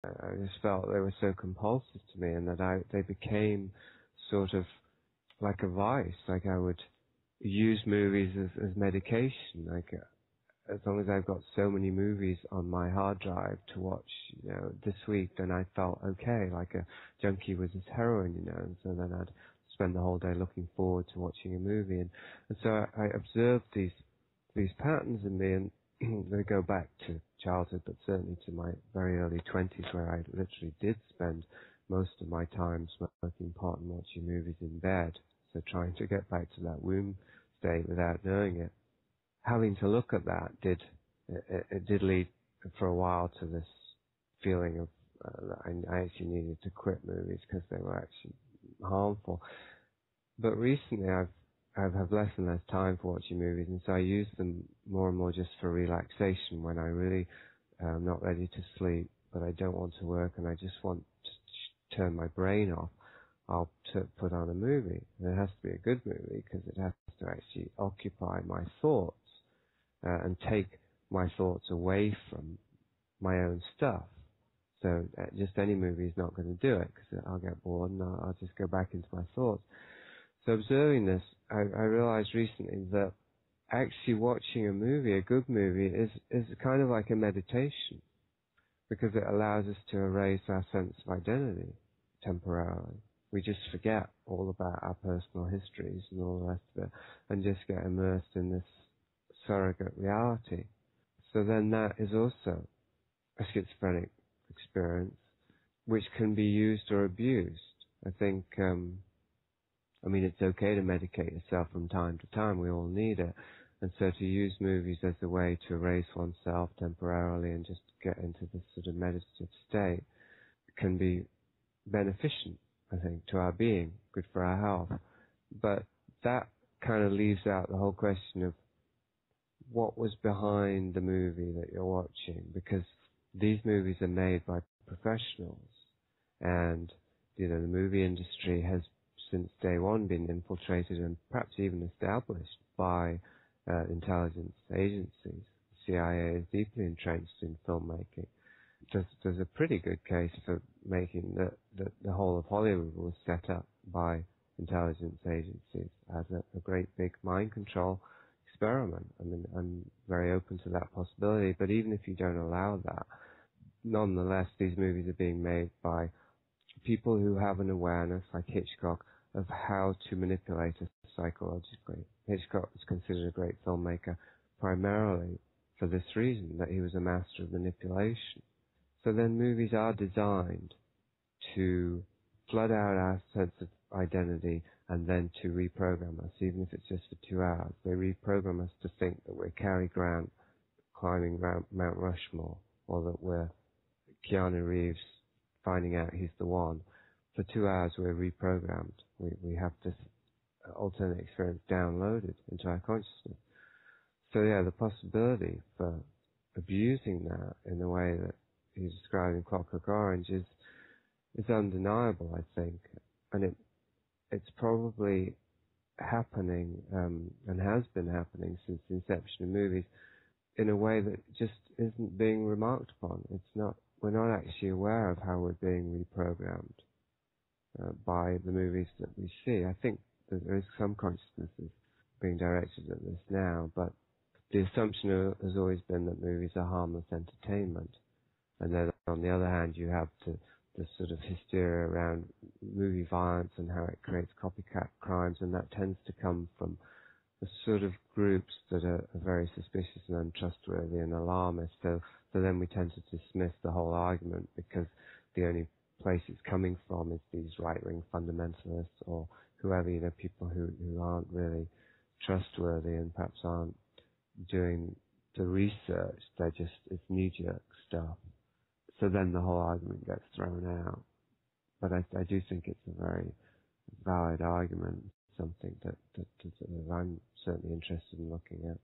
I just felt they were so compulsive to me, and that they became sort of like a vice. Like I would use movies as medication. Like as long as I've got so many movies on my hard drive to watch, this week, then I felt okay. Like a junkie with his heroin, And so then I'd spend the whole day looking forward to watching a movie, and so I observed these patterns in me, and they go back to childhood, but certainly to my very early 20s, where I literally did spend most of my time smoking pot and watching movies in bed. So trying to get back to that womb state without knowing it. Having to look at that it did lead for a while to this feeling of that I actually needed to quit movies because they were actually harmful. But recently I have less and less time for watching movies, and so I use them more and more just for relaxation when I really am not ready to sleep, but I don't want to work and I just want to turn my brain off. I'll put on a movie. And it has to be a good movie because it has to actually occupy my thoughts and take my thoughts away from my own stuff. So just any movie is not going to do it because I'll get bored and I'll just go back into my thoughts. So observing this, I realized recently that actually watching a movie, a good movie, is kind of like a meditation because it allows us to erase our sense of identity temporarily. We just forget all about our personal histories and all the rest of it and just get immersed in this surrogate reality. So then that is also a schizophrenic experience which can be used or abused. I think, it's okay to medicate yourself from time to time. We all need it. And so to use movies as a way to erase oneself temporarily and just get into this sort of meditative state can be beneficent, I think, to our being, good for our health. But that kind of leaves out the whole question of what was behind the movie that you're watching, because these movies are made by professionals, and the movie industry has since day one been infiltrated and perhaps even established by intelligence agencies. The CIA is deeply entrenched in filmmaking. There's a pretty good case for making the whole of Hollywood was set up by intelligence agencies as a great big mind control experiment. I'm very open to that possibility, but even if you don't allow that, nonetheless, these movies are being made by people who have an awareness, like Hitchcock, of how to manipulate us psychologically. Hitchcock was considered a great filmmaker primarily for this reason, that he was a master of manipulation. So then movies are designed to flood out our sense of identity and then to reprogram us, even if it's just for 2 hours. They reprogram us to think that we're Cary Grant climbing Mount Rushmore, or that we're Keanu Reeves finding out he's the one. For 2 hours we're reprogrammed. We have this alternate experience downloaded into our consciousness. So yeah, the possibility for abusing that in the way that he's describing Clockwork Orange is undeniable, I think. And it's probably happening, and has been happening since the inception of movies, in a way that just isn't being remarked upon. We're not actually aware of how we're being reprogrammed by the movies that we see. I think that there is some consciousness being directed at this now, but the assumption has always been that movies are harmless entertainment. And then on the other hand, you have the sort of hysteria around movie violence and how it creates copycat crimes, and that tends to come from the sort of groups that are very suspicious and untrustworthy and alarmist. So then we tend to dismiss the whole argument because the only place it's coming from is these right-wing fundamentalists or whoever, people who aren't really trustworthy and perhaps aren't doing the research. It's knee-jerk stuff. So then the whole argument gets thrown out. But I do think it's a very valid argument, something that I'm certainly interested in looking at.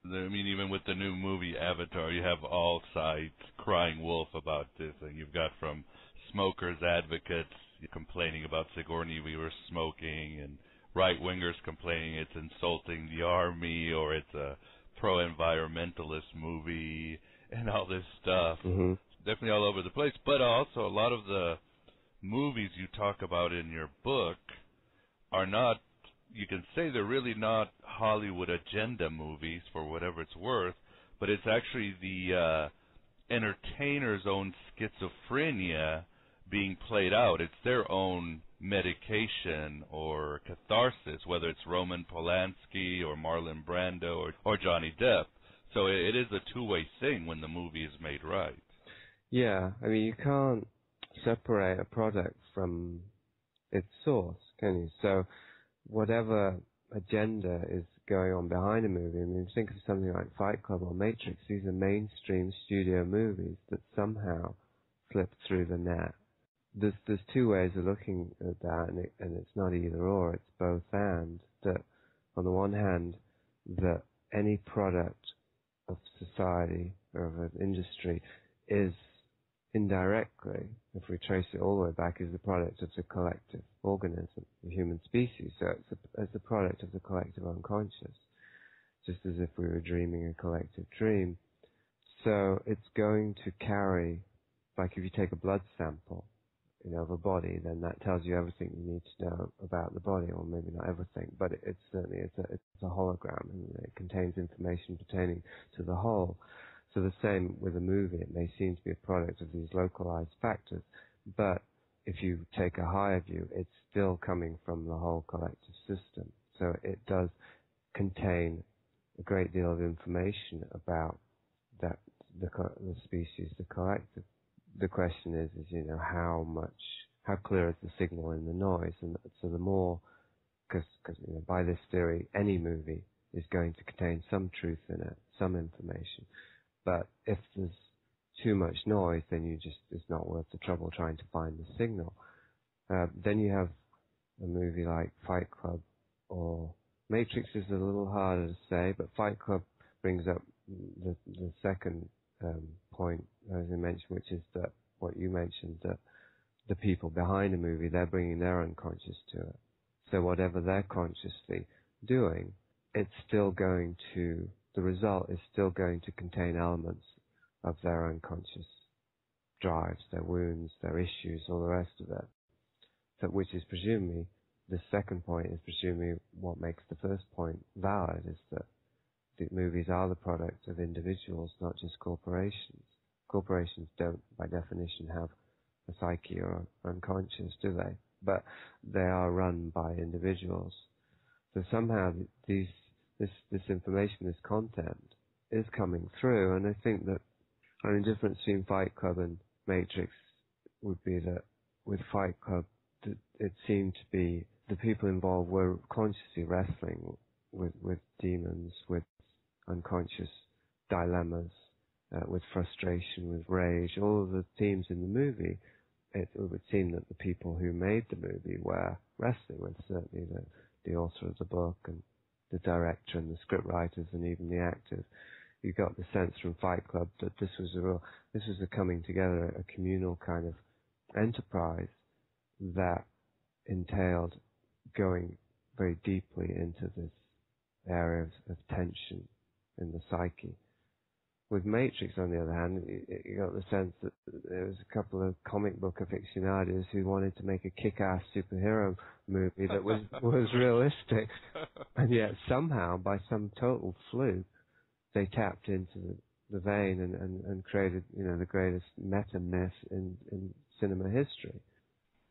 Even with the new movie Avatar, you have all sides crying wolf about this, and you've got from smokers advocates complaining about Sigourney Weaver smoking, and right-wingers complaining it's insulting the army, or it's a pro-environmentalist movie, and all this stuff. Mm-hmm. definitely all over the place. But also, a lot of the movies you talk about in your book are not, you can say they're really not Hollywood agenda movies for whatever it's worth, but it's actually the entertainer's own schizophrenia being played out. It's their own medication or catharsis, whether it's Roman Polanski or Marlon Brando or Johnny Depp. So it is a two-way thing when the movie is made right. Yeah, I mean, you can't separate a product from its source, can you? So whatever agenda is going on behind a movie, I mean, think of something like Fight Club or Matrix. These are mainstream studio movies that somehow slip through the net. There's two ways of looking at that, and it's not either or, it's both and. That on the one hand, that any product of society or of an industry is indirectly, if we trace it all the way back, is the product of the collective organism, the human species. So it's a product of the collective unconscious, just as if we were dreaming a collective dream. So it's going to carry, like if you take a blood sample, of a body, then that tells you everything you need to know about the body, or maybe not everything, but it's certainly it's a hologram, and it contains information pertaining to the whole. So the same with a movie, it may seem to be a product of these localized factors, but if you take a higher view, it's still coming from the whole collective system. So it does contain a great deal of information about that the species, the collective. The question is how clear is the signal in the noise? And so the more, because by this theory, any movie is going to contain some truth in it, some information. But if there's too much noise, then it's not worth the trouble trying to find the signal. Then you have a movie like Fight Club or Matrix is a little harder to say, but Fight Club brings up the second point, as I mentioned, which is that what you mentioned, that the people behind a movie, they're bringing their unconscious to it. So whatever they're consciously doing, it's still going to, the result is still going to contain elements of their unconscious drives, their wounds, their issues, all the rest of it. So which is presumably, the second point is presumably what makes the first point valid, is that the movies are the product of individuals, not just corporations. Corporations don't, by definition, have a psyche or unconscious, do they? But they are run by individuals. So somehow this information, this content, is coming through. And I think that the difference between Fight Club and Matrix would be that with Fight Club, it seemed to be the people involved were consciously wrestling with demons, with unconscious dilemmas, with frustration, with rage, all of the themes in the movie. It would seem that the people who made the movie were wrestling with, certainly the author of the book and the director and the script writers and even the actors. You got the sense from Fight Club that this was a coming together, a communal kind of enterprise that entailed going very deeply into this area of tension in the psyche. With Matrix, on the other hand, you got the sense that there was a couple of comic book aficionados who wanted to make a kick-ass superhero movie that was realistic, and yet somehow, by some total fluke, they tapped into the vein and created, the greatest meta-myth in cinema history.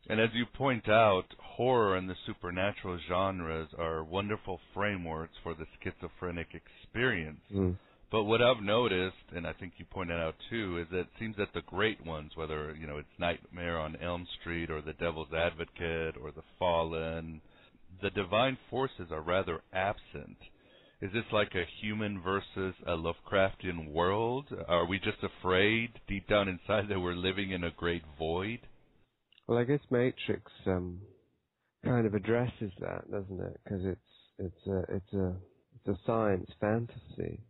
And as you point out, horror and the supernatural genres are wonderful frameworks for the schizophrenic experience. Mm. But what I've noticed, and I think you pointed out too, is that it seems that the great ones, whether it's Nightmare on Elm Street or The Devil's Advocate or The Fallen, the divine forces are rather absent. Is this like a human versus a Lovecraftian world? Are we just afraid deep down inside that we're living in a great void? Well, I guess Matrix kind of addresses that, doesn't it? Because it's a science fantasy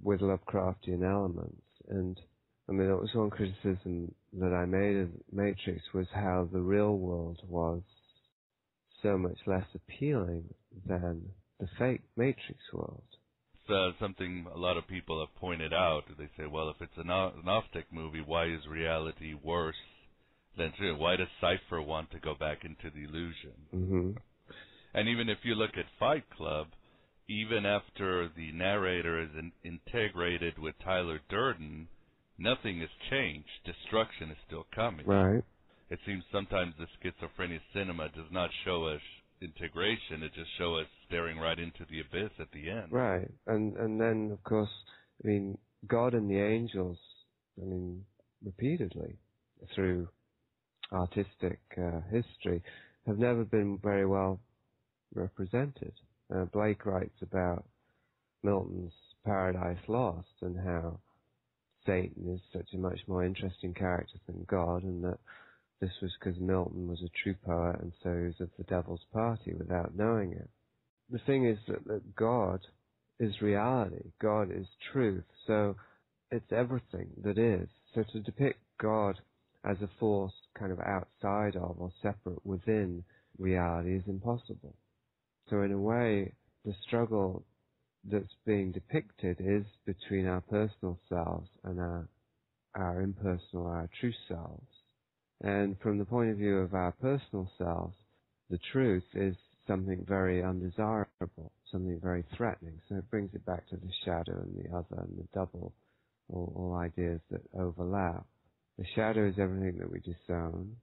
with Lovecraftian elements. And I mean, that was one criticism that I made of Matrix, was how the real world was so much less appealing than the fake Matrix world. something a lot of people have pointed out. They say, well, if it's a Gnostic movie, why is reality worse than true? Why does Cypher want to go back into the illusion? Mm-hmm. And even if you look at Fight Club, even after the narrator is integrated with Tyler Durden, nothing has changed. Destruction is still coming. Right. It seems sometimes the schizophrenic cinema does not show us integration. It just shows us staring right into the abyss at the end. Right. And then, of course, I mean, God and the angels, I mean, repeatedly through artistic history, have never been very well represented. Blake writes about Milton's Paradise Lost and how Satan is such a much more interesting character than God, and that this was because Milton was a true poet and so he was of the devil's party without knowing it. The thing is that God is reality. God is truth. So it's everything that is. So to depict God as a force kind of outside of or separate within reality is impossible. So in a way, the struggle that's being depicted is between our personal selves and our impersonal, our true selves. And from the point of view of our personal selves, the truth is something very undesirable, something very threatening. So it brings it back to the shadow and the other and the double, all ideas that overlap. The shadow is everything that we disown.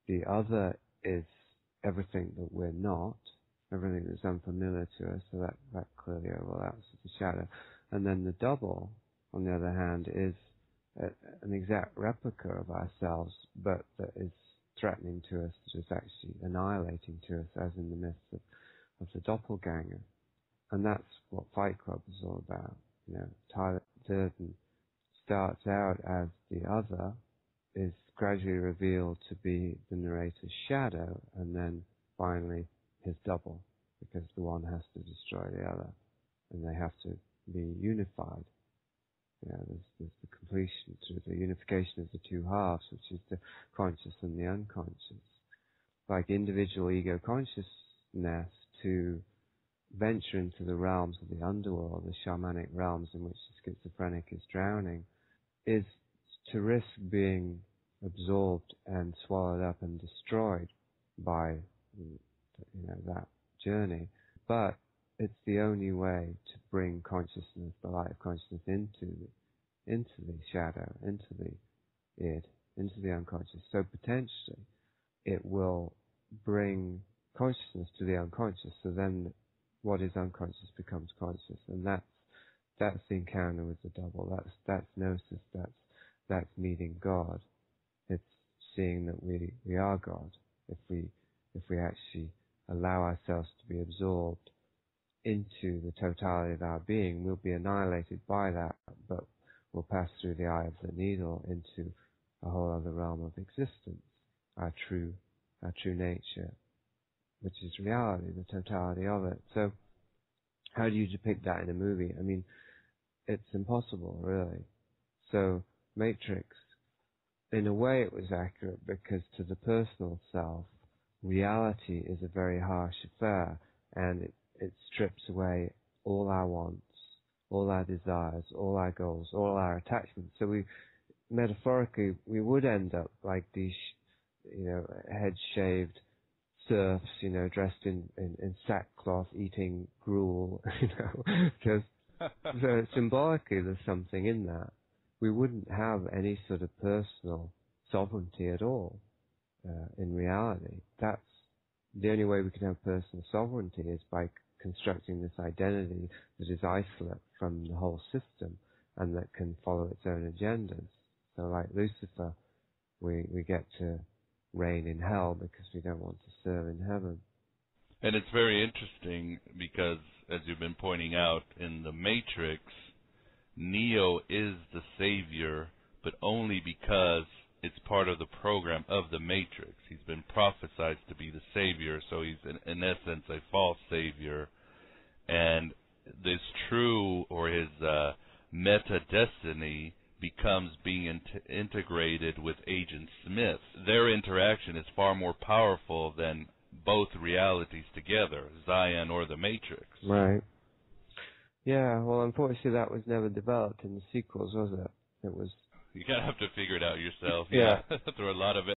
The other is everything that we're not, everything that's unfamiliar to us, so that clearly overlaps with the shadow. And then the double, on the other hand, is an exact replica of ourselves, but that is threatening to us, that is actually annihilating to us, as in the myth of the doppelganger. And that's what Fight Club is all about. You know, Tyler Durden starts out as the other, is gradually revealed to be the narrator's shadow, and then finally his double, because the one has to destroy the other, and they have to be unified. Yeah, there's the completion through the unification of the two halves, which is the conscious and the unconscious. Like individual ego consciousness, to venture into the realms of the underworld, the shamanic realms in which the schizophrenic is drowning, is to risk being absorbed and swallowed up and destroyed by that journey. But it's the only way to bring consciousness, the light of consciousness, into the shadow, into the id, into the unconscious. So potentially it will bring consciousness to the unconscious. So then what is unconscious becomes conscious, and that's the encounter with the double. That's gnosis. That's meeting God. It's seeing that we are God. If we actually allow ourselves to be absorbed into the totality of our being, we'll be annihilated by that, but we'll pass through the eye of the needle into a whole other realm of existence, our true nature, which is reality, the totality of it. So how do you depict that in a movie? I mean, it's impossible, really. So Matrix, in a way it was accurate, because to the personal self, reality is a very harsh affair, and it strips away all our wants, all our desires, all our goals, all our attachments. So metaphorically, we would end up like these, head-shaved serfs, dressed in sackcloth, eating gruel, because symbolically there's something in that. We wouldn't have any sort of personal sovereignty at all in reality. That's the only way we can have personal sovereignty, is by constructing this identity that is isolate from the whole system and that can follow its own agendas. So like Lucifer, we get to reign in hell because we don't want to serve in heaven. And it's very interesting because, as you've been pointing out, in the Matrix, Neo is the savior, but only because it's part of the program of the Matrix. He's been prophesied to be the savior, so he's in essence a false savior. And this true, or his meta-destiny, becomes being integrated with Agent Smith. Their interaction is far more powerful than both realities together, Zion or the Matrix. Right. Yeah, well, unfortunately, that was never developed in the sequels, was it? It was. You gotta have to figure it out yourself. Yeah. There were a lot of